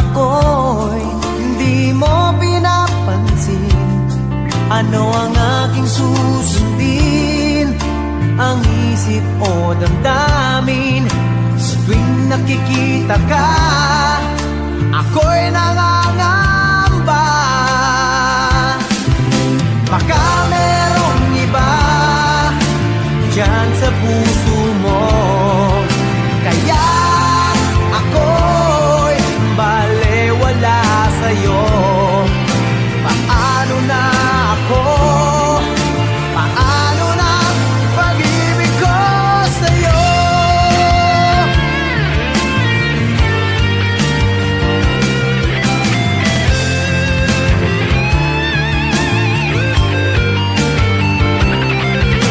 ako'y hindi mo pinapansin. Ano ang aking susundin? Ang isip o damdamin? Sa tuwing nakikita ka, ako'y nangangamba.